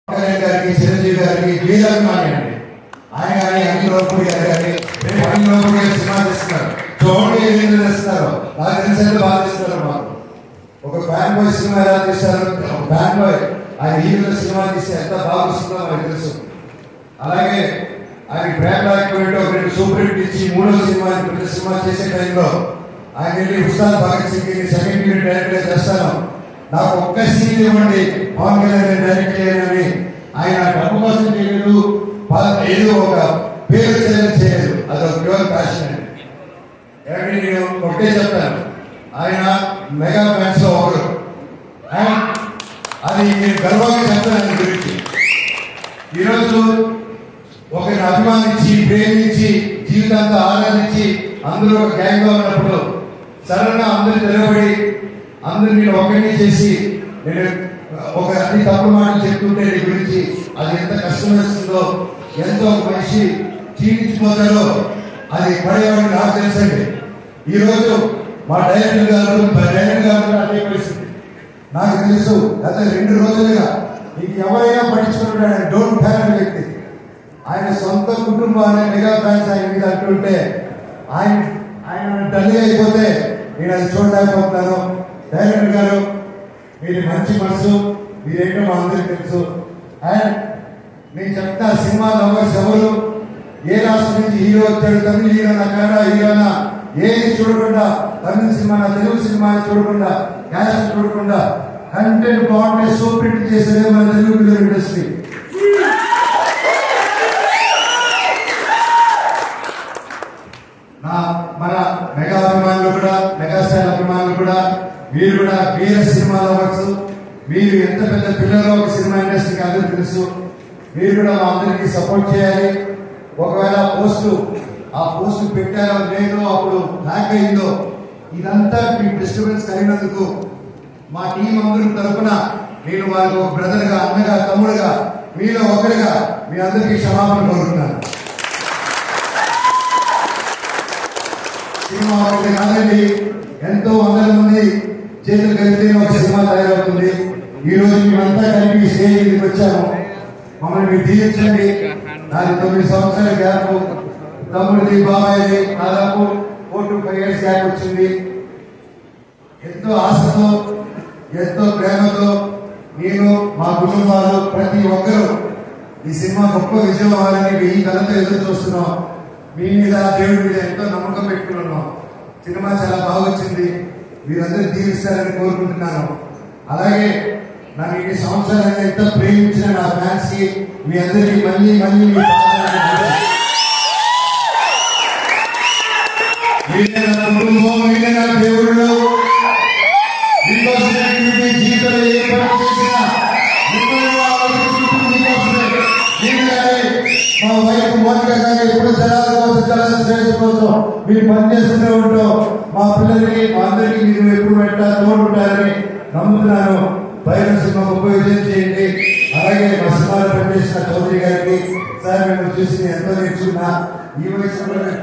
గారికి చిరంజీవి గారికి వీరాభిమాని అండి. ఆయన కానీ అనిల్ రావుపూడి గారు కానీ రేపు అనిల్ రావుపూడి గారు సినిమా చేస్తున్నారు. చూడండి ఏ విధంగా చేస్తున్నారు. నాకు తెలిసేది బాగా చేస్తున్నారు. మాకు ఒక ఫ్యాన్ బాయ్ సినిమా ఎలా తీస్తారు, ఫ్యాన్ బాయ్ ఆయన హీరోల సినిమా తీస్తే ఎంత బాగా వస్తుందో మనకు తెలుసు. అలాగే ఆయన బ్రాండ్ ఆక్యుమెంట్ ఒక రెండు సూపర్ హిట్ ఇచ్చి మూడో సినిమా పెద్ద సినిమా చేసే టైంలో ఆయన వెళ్ళి Ustaad Bhagat Singh second unit director చేస్తాను, నాకు ఒక్క సీన్ ఇవ్వండి పవన్ కళ్యాణ్ డైరెక్ట్ చేయాలని ఆయన డబ్బు కోసం చేయలేదు, ఏదో ఒక పేరు చేయలేదు. అదొక ప్యూర్ ప్యాషన్ అండి. నేను ఒకటే చెప్తాను, ఆయన మెగా ఫ్యాన్స్ లో ఒకరు. అది నేను గర్వంగా చెప్తాను. ఆయన గురించి ఈరోజు ఒకరిని అభిమానించి ప్రేమించి జీవితాంతా ఆనందించి అందరూ ఒక గ్యాంగ్ గా ఉన్నప్పుడు సడన్ గా అందరూ తెలబడి అందరూ నేను ఒకరిని చేసి నేను ఒక అన్ని తప్పుడు మాటలు చెప్తుంటే నీ గురించి అది ఎంత కష్టం వస్తుందో, ఎంతో మనిషి క్షీణించిపోతారో అది పడేవాడిని నాకు తెలుసండి. ఈరోజు మా డైరెక్టర్ గారు అదే పరిస్థితి నాకు తెలుసు. గత 2 రోజులుగా నీకు ఎవరైనా పట్టించుకుంటాడు. ఆయన డోంట్ కేర్ అనే వ్యక్తి. ఆయన సొంత కుటుంబాన్ని మెగా ఫ్యాన్స్ ఆయన మీద అంటుంటే ఆయన డల్గా అయిపోతే నేను అది చూడలేకపోతున్నాను. డైరెక్టర్ గారు మీరు మంచి మనసు, మీరేంటో మా అందరికి తెలుసు. అండ్ నేను చెప్తా, సినిమా లవర్స్ ఎవరు, ఏ రాష్ట్రం నుంచి హీరో వచ్చాడు, తమిళ హీరోనా కన్నడ హీరోనా ఏది చూడకుండా, తమిళ సినిమా తెలుగు సినిమా చూడకుండా, క్యాస్ట్ చూడకుండా కంటెంట్ బాగుంటే సూపర్ హిట్ చేసేదే మన తెలుగు ఫిల్మ్ ఇండస్ట్రీ. మన మెగా అభిమానులు కూడా, మెగాస్టార్ అభిమానులు కూడా, మీరు కూడా వీర సినిమా లవర్స్. మీరు ఎంత పెద్ద పిల్లలు ఒక సినిమా ఇండస్ట్రీకి అందరికీ తెలుసు. మీరు కూడా మా అందరికీ సపోర్ట్ చేయాలి. ఒకవేళ ఆ పోస్టు పెట్టారో లేదో, అప్పుడు హ్యాక్ అయిందో, ఇదంతా మీ డిస్టర్బెన్స్ కలిగినందుకు మా టీం అందరి తరఫున నేను వాళ్ళకు ఒక బ్రదర్గా, అన్నగా, తమ్ముడుగా, మీలో ఒకరిగా మీ అందరికీ క్షమాపణ కోరుతున్నాను. సినిమా ఒకటి కాదండి, ఎంతో వందల మంది చేతులు కలిపితే ఒక సినిమా తయారవుతుంది. ఈ రోజు మేమంతా కలిపి స్టేజ్ మీదకి వచ్చాము. మమ్మల్ని మీరు దీవించండి. నాది 9 సంవత్సరాల గ్యాప్, తమ్ముడిది బాబాయ్ది దాదాపు 4 to 5 years గ్యాప్ వచ్చింది. ఎంతో ఆశతో, ఎంతో ప్రేమతో నేను, మా కుటుంబాలు, ప్రతి ఒక్కరూ ఈ సినిమా గొప్ప విజయం అవ్వాలని ఈ కళతో ఎదురు చూస్తున్నాం. మీ మీద, దేవుడి మీద ఎంతో నమ్మకం పెట్టుకున్నాం. సినిమా చాలా బాగా వచ్చింది. మీరందరూ దీవిస్తారని కోరుకుంటున్నాను. అలాగే నన్ను ఇన్ని సంవత్సరాలు ఎంత ప్రేమించిన నా ఫ్యాన్స్ కి మీ అందరికీ మళ్ళీ మీరే నా కుటుంబం, మీరే నా దేవుళ్ళు. మీకోసమే జీవితంలో ఏ పని చేసినా మా వైపు మోనిక గారు ఎప్పుడు జనాల కోసం, జనాల శ్రేష్ఠ కోసం మీరు పనిచేస్తూనే ఉంటాం. మా పిల్లలకి, మా అందరికీ మీరు ఎప్పుడు తోడుంటారని నమ్ముతున్నాను. బయట సినిమా ఉపయోగం చేయండి. అలాగే మా సినిమాలో పనిచేసిన చౌదరి గారికి, సార్ మేము చూసి ఎంతో నేర్చుకున్నా. ఈ వయసులో నేను